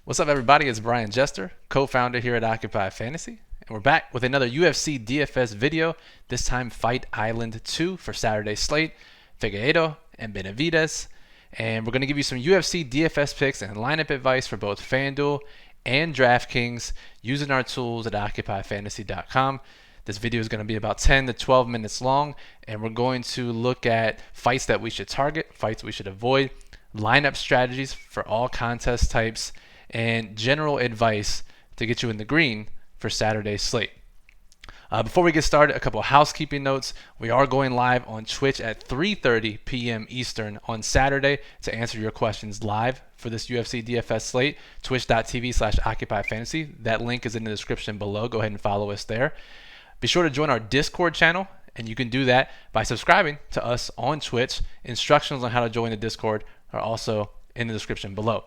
What's up, everybody? It's Brian Jester, co-founder here at Occupy Fantasy, and we're back with another UFC DFS video, this time Fight Island 2 for Saturday's slate, Figueiredo and Benavidez, and we're going to give you some UFC DFS picks and lineup advice for both FanDuel and DraftKings using our tools at OccupyFantasy.com. This video is going to be about 10 to 12 minutes long, and we're going to look at fights that we should target, fights we should avoid, lineup strategies for all contest types, and general advice to get you in the green for Saturday's slate. Before we get started, a couple of housekeeping notes. We are going live on Twitch at 3:30 p.m. Eastern on Saturday to answer your questions live for this UFC DFS slate. Twitch.tv/OccupyFantasy. That link is in the description below. Go ahead and follow us there. Be sure to join our Discord channel, and you can do that by subscribing to us on Twitch. Instructions on how to join the Discord are also in the description below.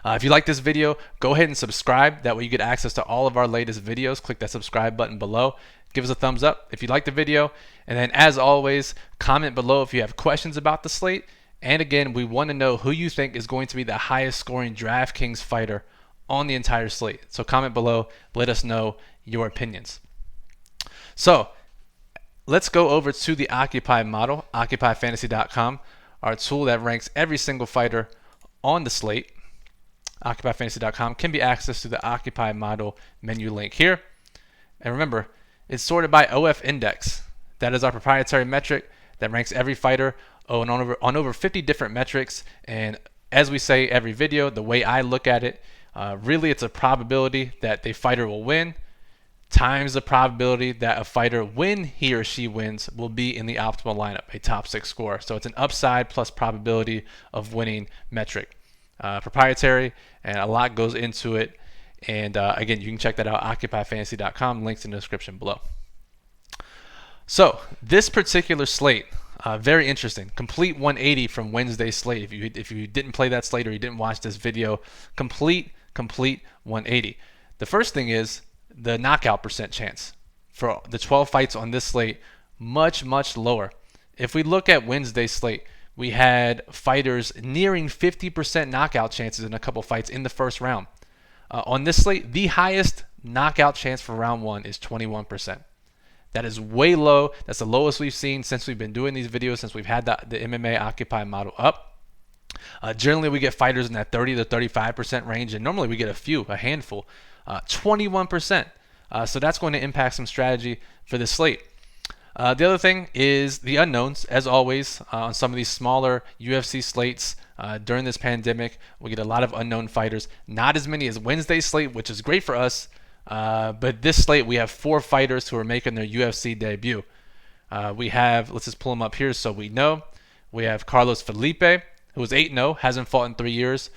If you like this video, go ahead and subscribe. That way you get access to all of our latest videos. Click that subscribe button below. Give us a thumbs up if you like the video. And then, as always, comment below if you have questions about the slate. And again, we want to know who you think is going to be the highest scoring DraftKings fighter on the entire slate. So comment below. Let us know your opinions. So let's go over to the Occupy model, OccupyFantasy.com, our tool that ranks every single fighter on the slate. OccupyFantasy.com can be accessed through the Occupy model menu link here. And remember, it's sorted by OF index. That is our proprietary metric that ranks every fighter on over 50 different metrics. And as we say every video, the way I look at it, really it's a probability that the fighter will win times the probability that a fighter, when he or she wins, will be in the optimal lineup, a top 6 score. So it's an upside plus probability of winning metric. Proprietary, and a lot goes into it. And again, you can check that out, OccupyFantasy.com, links in the description below. So this particular slate, very interesting. Complete 180 from Wednesday's slate. If you didn't play that slate or you didn't watch this video, complete 180. The first thing is the knockout percent chance for the 12 fights on this slate, much lower. If we look at Wednesday's slate, we had fighters nearing 50% knockout chances in a couple fights in the first round. On this slate, the highest knockout chance for round 1 is 21%. That is way low. That's the lowest we've seen since we've been doing these videos, since we've had the MMA Occupy model up. Generally, we get fighters in that 30 to 35% range, and normally we get a handful. 21%. So that's going to impact some strategy for this slate. The other thing is the unknowns, as always, on some of these smaller UFC slates during this pandemic. We get a lot of unknown fighters. Not as many as Wednesday's slate, which is great for us. But this slate, we have 4 fighters who are making their UFC debut. We have, let's just pull them up here so we know. We have Carlos Felipe, who is 8-0, hasn't fought in 3 years,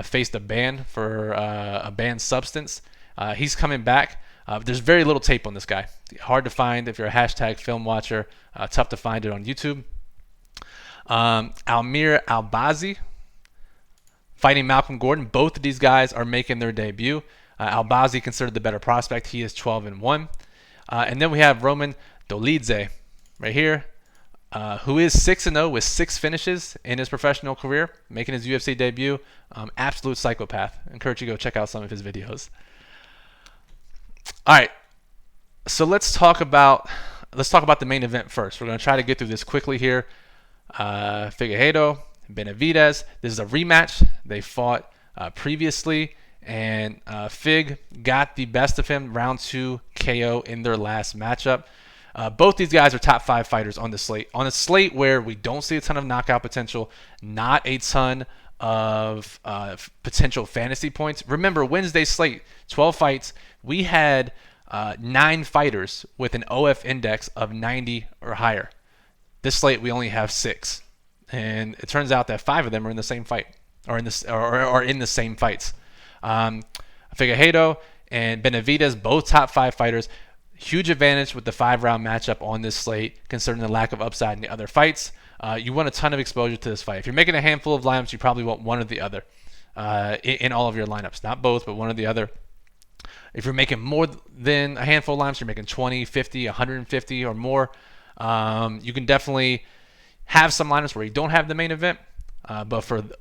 faced a ban for a banned substance. He's coming back. There's very little tape on this guy. Hard to find if you're a hashtag film watcher. Tough to find it on YouTube. Almir Albazi fighting Malcolm Gordon. Both of these guys are making their debut. Albazi considered the better prospect. He is 12-1. And then we have Roman Dolidze right here, who is 6-0 with 6 finishes in his professional career, making his UFC debut. Absolute psychopath. I encourage you to go check out some of his videos. All right, so let's talk about the main event first. We're going to try to get through this quickly here. Figueiredo, Benavidez. This is a rematch. They fought previously, and Fig got the best of him, round 2 KO in their last matchup. Both these guys are top 5 fighters on the slate. On a slate where we don't see a ton of knockout potential, not a ton of potential fantasy points. Remember, Wednesday's slate, 12 fights. We had 9 fighters with an OF index of 90 or higher. This slate, we only have 6, and it turns out that 5 of them are in the same fight, or in the same fights. Figueiredo and Benavidez, both top 5 fighters. Huge advantage with the 5-round matchup on this slate, considering the lack of upside in the other fights. You want a ton of exposure to this fight. If you're making a handful of lineups, you probably want one or the other in all of your lineups. Not both, but one or the other. If you're making more than a handful of lineups, you're making 20, 50, 150 or more, you can definitely have some lineups where you don't have the main event. But for the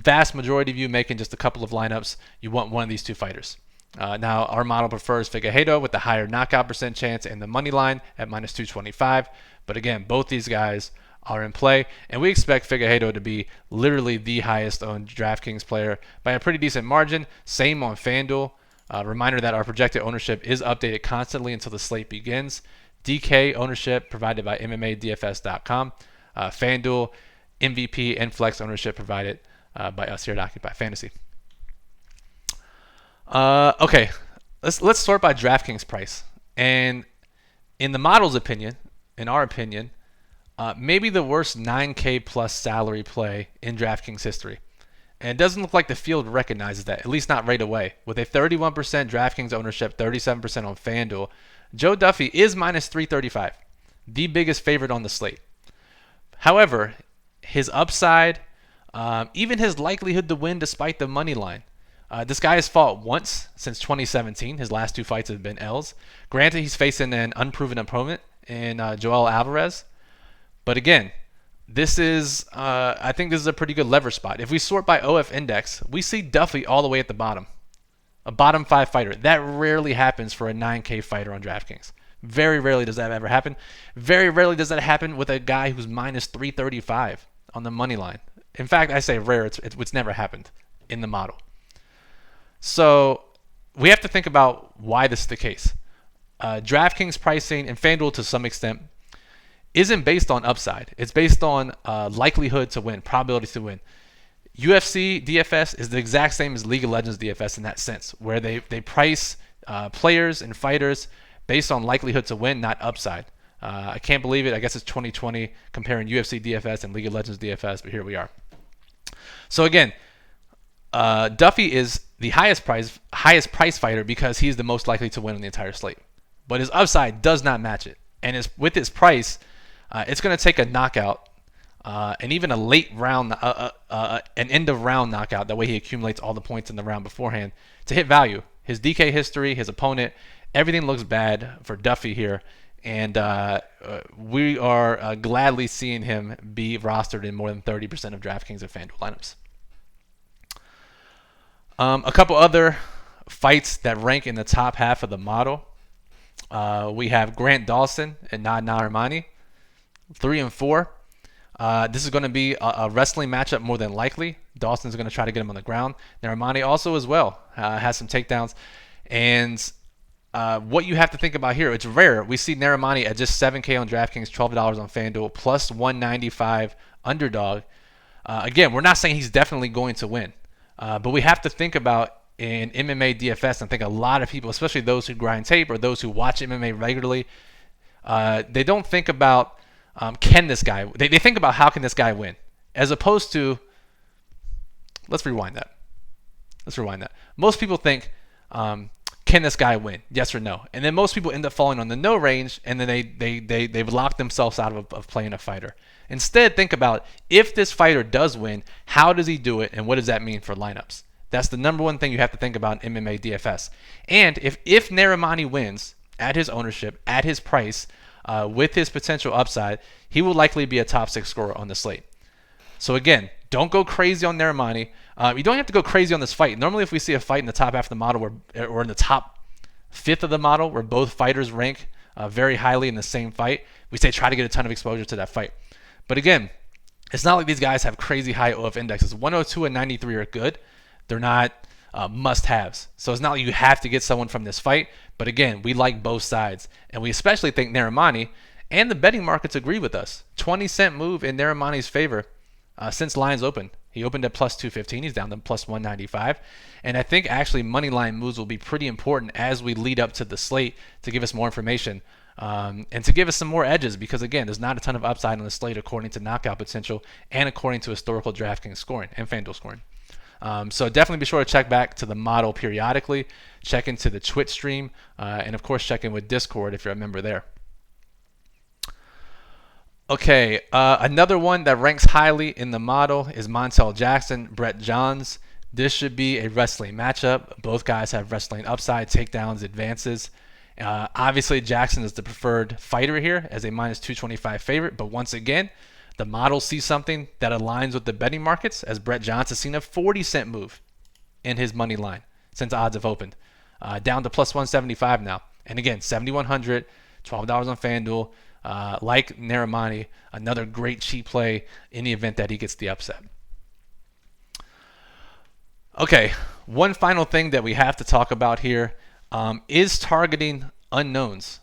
vast majority of you making just a couple of lineups, you want one of these two fighters. Now, our model prefers Figueiredo with the higher knockout percent chance and the money line at minus 225. But again, both these guys are in play, and we expect Figueiredo to be literally the highest owned DraftKings player by a pretty decent margin. Same on FanDuel. Reminder that our projected ownership is updated constantly until the slate begins. DK ownership provided by MMA DFS.com. FanDuel, MVP, and Flex ownership provided by us here at Occupy Fantasy. Okay, let's sort by DraftKings price. And in the model's opinion, in our opinion, maybe the worst 9K plus salary play in DraftKings history. And it doesn't look like the field recognizes that, at least not right away. With a 31% DraftKings ownership, 37% on FanDuel, Joe Duffy is minus 335, the biggest favorite on the slate. However, his upside, even his likelihood to win despite the money line. This guy has fought once since 2017. His last two fights have been L's. Granted, he's facing an unproven opponent in Joel Alvarez. But again, this is, I think this is a pretty good lever spot. If we sort by OF index, we see Duffy all the way at the bottom. A bottom 5 fighter. That rarely happens for a 9K fighter on DraftKings. Very rarely does that ever happen. Very rarely does that happen with a guy who's minus 335 on the money line. In fact, I say rare. It's never happened in the model. So we have to think about why this is the case. DraftKings pricing and FanDuel to some extent isn't based on upside. It's based on likelihood to win, probability to win. UFC DFS is the exact same as League of Legends DFS in that sense, where they price players and fighters based on likelihood to win, not upside. I can't believe it. I guess it's 2020 comparing UFC DFS and League of Legends DFS, but here we are. So again, Duffy is the highest price fighter because he's the most likely to win on the entire slate. But his upside does not match it. And with his price, it's going to take a knockout and even a late round, an end of round knockout. That way he accumulates all the points in the round beforehand to hit value. His DK history, his opponent, everything looks bad for Duffy here. And we are gladly seeing him be rostered in more than 30% of DraftKings and FanDuel lineups. A couple other fights that rank in the top half of the model. We have Grant Dawson and Nad Narimani, 3 and 4. This is going to be a wrestling matchup more than likely. Dawson's going to try to get him on the ground. Narimani also as well has some takedowns. And what you have to think about here, it's rare. We see Narimani at just 7K on DraftKings, $12 on FanDuel, plus 195 underdog. Again, we're not saying he's definitely going to win. But we have to think about in MMA DFS, and I think a lot of people, especially those who grind tape or those who watch MMA regularly, they don't think about can this guy. They think about how can this guy win, as opposed to let's rewind that. Most people think can this guy win, yes or no, and then most people end up falling on the no range, and then they've locked themselves out of playing a fighter. Instead, think about if this fighter does win, how does he do it, and what does that mean for lineups? That's the number one thing you have to think about in MMA DFS. And if Narimani wins at his ownership, at his price, with his potential upside, he will likely be a top 6 scorer on the slate. So again, don't go crazy on Narimani. You don't have to go crazy on this fight. Normally, if we see a fight in the top half of the model or in the top 5th of the model where both fighters rank very highly in the same fight, we say try to get a ton of exposure to that fight. But again, it's not like these guys have crazy high OF indexes. 102 and 93 are good. They're not must-haves. So it's not like you have to get someone from this fight. But again, we like both sides. And we especially think Narimani and the betting markets agree with us. 20-cent move in Narimani's favor since lines open. He opened at plus 215. He's down to plus 195. And I think actually money line moves will be pretty important as we lead up to the slate to give us more information. And to give us some more edges, because again, there's not a ton of upside on the slate according to knockout potential and according to historical DraftKings scoring and FanDuel scoring. So definitely be sure to check back to the model periodically, check into the Twitch stream, and of course check in with Discord if you're a member there. Okay, another one that ranks highly in the model is Montel Jackson, Brett Johns. This should be a wrestling matchup. Both guys have wrestling upside, takedowns, advances. Obviously, Jackson is the preferred fighter here as a minus 225 favorite, but once again, the model sees something that aligns with the betting markets, as Brett Johnson has seen a 40-cent move in his money line since odds have opened, down to plus 175 now. And again, 7,100, $12 on FanDuel. Like Narimani, another great cheap play in the event that he gets the upset. Okay, one final thing that we have to talk about here is targeting unknowns,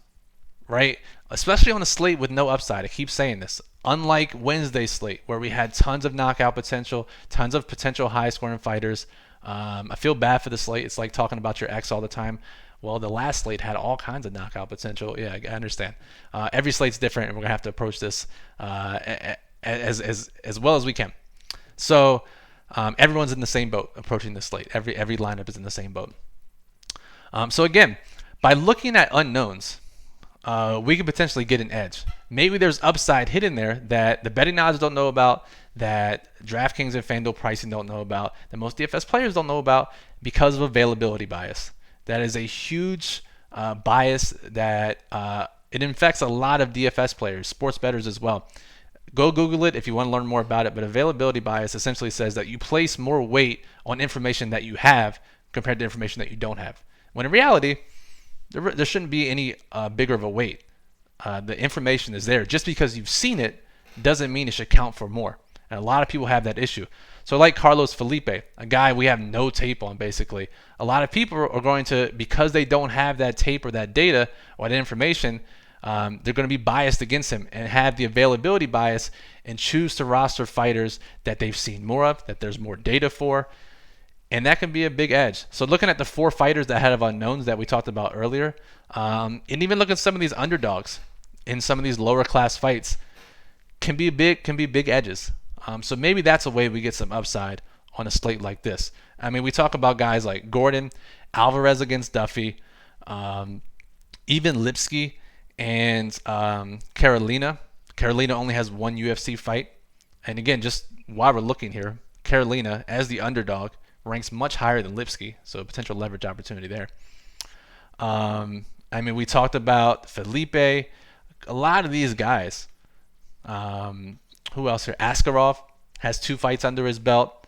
right? Especially on a slate with no upside. I keep saying this. Unlike Wednesday's slate, where we had tons of knockout potential, tons of potential high-scoring fighters. I feel bad for the slate. It's like talking about your ex all the time. Well, the last slate had all kinds of knockout potential. Yeah, I understand. Every slate's different, and we're gonna have to approach this as well as we can. So everyone's in the same boat approaching this slate. Every lineup is in the same boat. So again, by looking at unknowns, we could potentially get an edge. Maybe there's upside hidden there that the betting odds don't know about, that DraftKings and FanDuel pricing don't know about, that most DFS players don't know about because of availability bias. That is a huge bias that it infects a lot of DFS players, sports bettors as well. Go Google it if you want to learn more about it, but availability bias essentially says that you place more weight on information that you have compared to information that you don't have. When in reality, there shouldn't be any bigger of a weight. The information is there. Just because you've seen it doesn't mean it should count for more. And a lot of people have that issue. So like Carlos Felipe, a guy we have no tape on basically, a lot of people are going to, because they don't have that tape or that data or that information, they're going to be biased against him and have the availability bias and choose to roster fighters that they've seen more of, that there's more data for. And that can be a big edge. So looking at the 4 fighters that have unknowns that we talked about earlier, and even looking at some of these underdogs in some of these lower class fights, can be big edges. So maybe that's a way we get some upside on a slate like this. I mean, we talk about guys like Gordon, Alvarez against Duffy, even Lipsky and Carolina. Carolina only has 1 UFC fight. And again, just while we're looking here, Carolina, as the underdog, ranks much higher than Lipsky, so a potential leverage opportunity there. I mean, we talked about Felipe, a lot of these guys. Who else here? Askarov has 2 fights under his belt.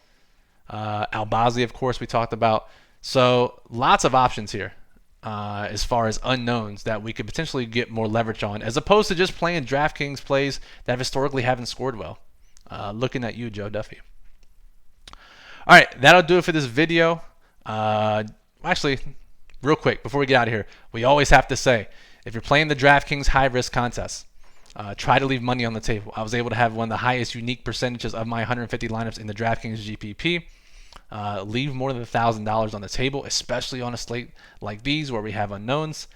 Albazi, of course, we talked about. So lots of options here as far as unknowns that we could potentially get more leverage on, as opposed to just playing DraftKings plays that historically haven't scored well. Looking at you, Joe Duffy. All right, that'll do it for this video. Actually, real quick, before we get out of here, we always have to say, if you're playing the DraftKings high-risk contest, try to leave money on the table. I was able to have one of the highest unique percentages of my 150 lineups in the DraftKings GPP. Leave more than $1,000 on the table, especially on a slate like these where we have unknowns.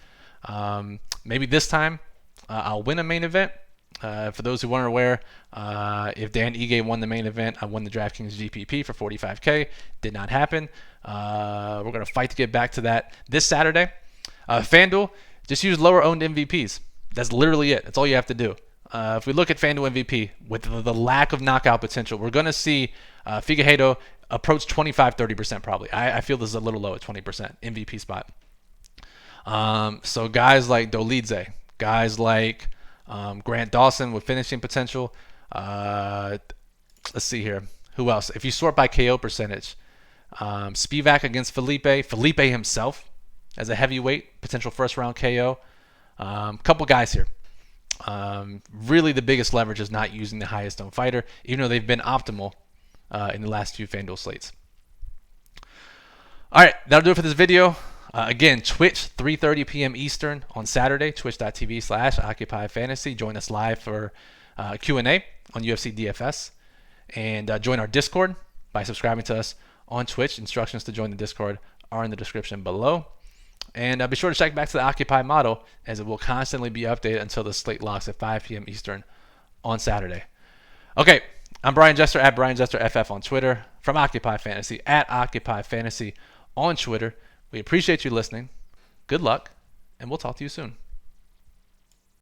Maybe this time I'll win a main event. For those who weren't aware, if Dan Ige won the main event, I won the DraftKings GPP for $45K. Did not happen. We're going to fight to get back to that this Saturday. FanDuel, just use lower owned MVPs. That's literally it. That's all you have to do. If we look at FanDuel MVP, with the lack of knockout potential, we're going to see Figueiredo approach 25-30% probably. I feel this is a little low at 20% MVP spot. So guys like Dolidze, guys like Grant Dawson with finishing potential. Let's see here. Who else? If you sort by KO percentage, Spivak against Felipe. Felipe himself as a heavyweight, potential first-round KO. Couple guys here. Really the biggest leverage is not using the highest owned fighter, even though they've been optimal in the last few FanDuel slates. All right, that'll do it for this video. Again, Twitch, 3:30 p.m. Eastern on Saturday, twitch.tv/Occupy Fantasy. Join us live for Q&A on UFC DFS. And join our Discord by subscribing to us on Twitch. Instructions to join the Discord are in the description below. And be sure to check back to the Occupy model, as it will constantly be updated until the slate locks at 5 p.m. Eastern on Saturday. Okay, I'm Brian Jester at Brian Jester FF on Twitter, from Occupy Fantasy at Occupy Fantasy on Twitter. We appreciate you listening. Good luck, and we'll talk to you soon.